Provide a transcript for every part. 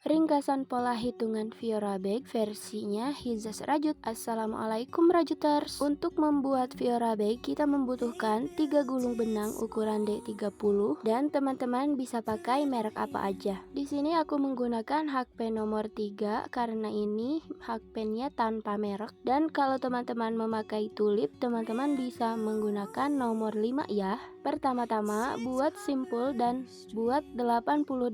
Ringkasan pola hitungan Fiora Bag versinya Hizas Rajut. Assalamualaikum Rajuters. Untuk membuat Fiora Bag kita membutuhkan 3 gulung benang ukuran D30 dan teman-teman bisa pakai merek apa aja. Di sini aku menggunakan Hakpen nomor 3 karena ini Hakpennya tanpa merek, dan kalau teman-teman memakai tulip teman-teman bisa menggunakan nomor 5 ya. Pertama-tama buat simpul dan buat 88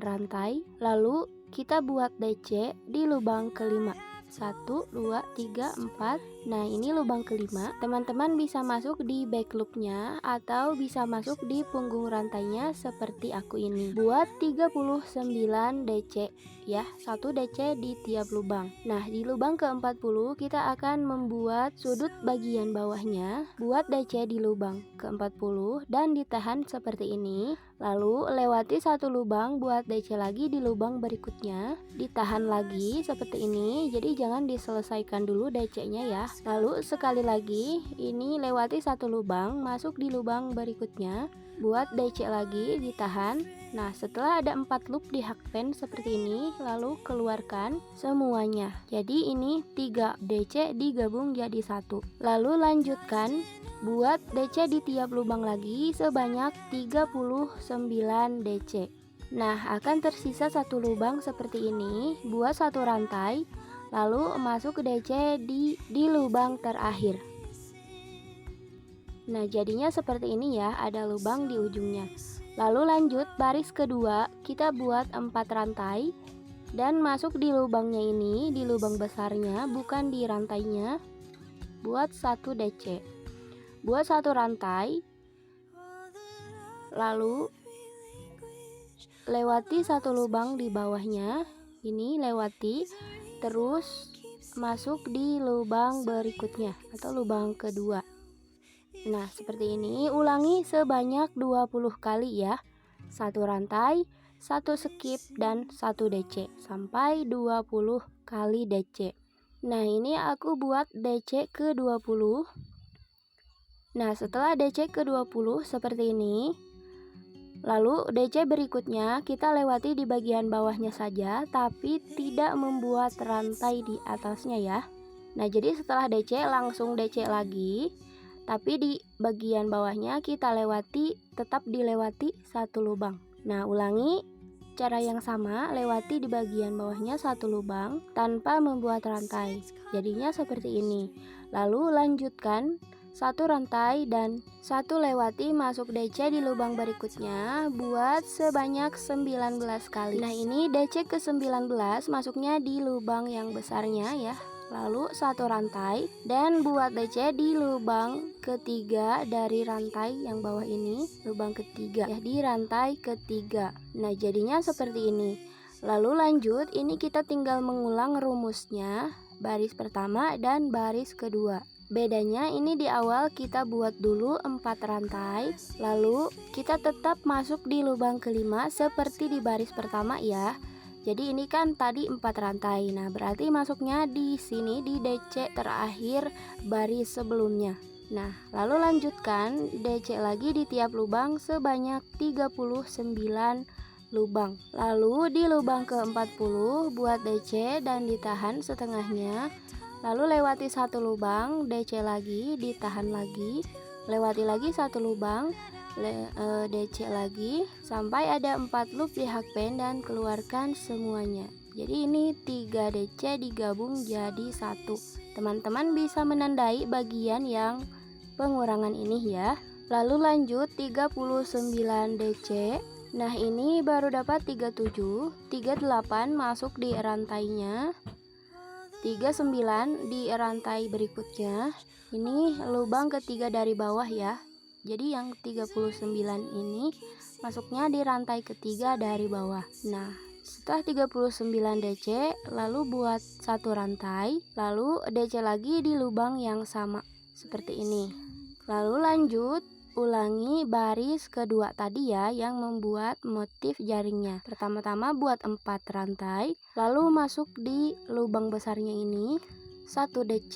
rantai, lalu kita buat DC di lubang kelima. 1, 2, 3, 4. Nah, ini lubang kelima. Teman-teman bisa masuk di back loopnya atau bisa masuk di punggung rantainya seperti aku ini. Buat 39 DC ya, 1 DC di tiap lubang. Nah, di lubang ke-40 kita akan membuat sudut bagian bawahnya. Buat DC di lubang ke-40 dan ditahan seperti ini. Lalu lewati satu lubang buat DC lagi di lubang berikutnya, ditahan lagi seperti ini. Jadi jangan diselesaikan dulu DC-nya ya. Lalu sekali lagi ini lewati satu lubang, masuk di lubang berikutnya, buat DC lagi, ditahan. Nah, setelah ada 4 loop di Hakpen seperti ini, lalu keluarkan semuanya. Jadi ini 3 DC digabung jadi 1. Lalu lanjutkan buat DC di tiap lubang lagi sebanyak 39 DC. Nah, akan tersisa satu lubang seperti ini. Buat satu rantai, lalu masuk ke DC di lubang terakhir. Nah, jadinya seperti ini ya, ada lubang di ujungnya. Lalu lanjut baris kedua, kita buat 4 rantai dan masuk di lubangnya ini, di lubang besarnya, bukan di rantainya. Buat 1 DC. Buat satu rantai, lalu lewati satu lubang di bawahnya, ini lewati, terus masuk di lubang berikutnya atau lubang kedua. Nah, seperti ini, ulangi sebanyak 20 kali ya. Satu rantai, satu skip, dan 1 DC sampai 20 kali DC. Nah, ini aku buat DC ke-20. Nah, setelah DC ke-20 seperti ini, lalu DC berikutnya kita lewati di bagian bawahnya saja, tapi tidak membuat rantai di atasnya ya. Nah, jadi setelah DC langsung DC lagi, tapi di bagian bawahnya kita lewati, tetap dilewati satu lubang. Nah, ulangi cara yang sama, lewati di bagian bawahnya satu lubang tanpa membuat rantai. Jadinya seperti ini. Lalu lanjutkan satu rantai dan satu lewati masuk DC di lubang berikutnya, buat sebanyak 19 kali. Nah, ini DC ke-19 masuknya di lubang yang besarnya ya. Lalu satu rantai dan buat DC di lubang ketiga dari rantai yang bawah ini, lubang ketiga ya, di rantai ketiga. Nah, jadinya seperti ini. Lalu lanjut, ini kita tinggal mengulang rumusnya, baris pertama dan baris kedua. Bedanya ini di awal kita buat dulu 4 rantai, lalu kita tetap masuk di lubang kelima seperti di baris pertama ya. Jadi ini kan tadi 4 rantai. Nah, berarti masuknya di sini di DC terakhir baris sebelumnya. Nah, lalu lanjutkan DC lagi di tiap lubang sebanyak 39 lubang. Lalu di lubang ke-40 buat DC dan ditahan setengahnya. Lalu lewati satu lubang, DC lagi, ditahan lagi, lewati lagi satu lubang, DC lagi, sampai ada 4 loop di Hakpen dan keluarkan semuanya. Jadi ini 3 DC digabung jadi 1. Teman-teman bisa menandai bagian yang pengurangan ini ya. Lalu lanjut 39 DC. Nah, ini baru dapat 37, 38 masuk di rantainya, 39 di rantai berikutnya. Ini lubang ketiga dari bawah ya. Jadi yang 39 ini masuknya di rantai ketiga dari bawah. Nah, setelah 39 DC, lalu buat satu rantai, lalu DC lagi di lubang yang sama seperti ini. Lalu lanjut ulangi baris kedua tadi ya, yang membuat motif jaringnya. Pertama-tama buat 4 rantai, lalu masuk di lubang besarnya ini 1 DC,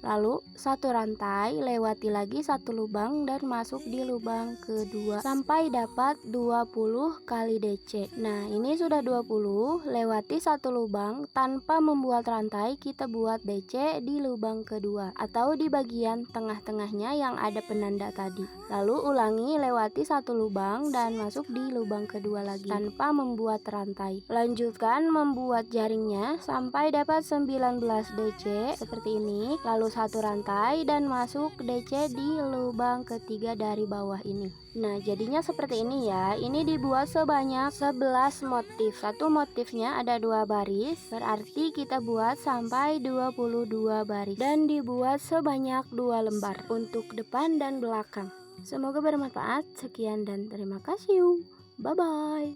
lalu 1 rantai, lewati lagi 1 lubang dan masuk di lubang kedua sampai dapat 20 kali DC. Nah, ini sudah 20, lewati 1 lubang tanpa membuat rantai, kita buat DC di lubang kedua atau di bagian tengah-tengahnya yang ada penanda tadi. Lalu ulangi, lewati 1 lubang dan masuk di lubang kedua lagi tanpa membuat rantai. Lanjutkan membuat jaringnya sampai dapat 19 DC seperti ini, lalu 1 rantai dan masuk DC di lubang ketiga dari bawah ini. Nah, jadinya seperti ini ya. Ini dibuat sebanyak 11 motif. Satu motifnya ada 2 baris, berarti kita buat sampai 22 baris dan dibuat sebanyak 2 lembar untuk depan dan belakang. Semoga bermanfaat. Sekian dan terima kasih. Bye bye.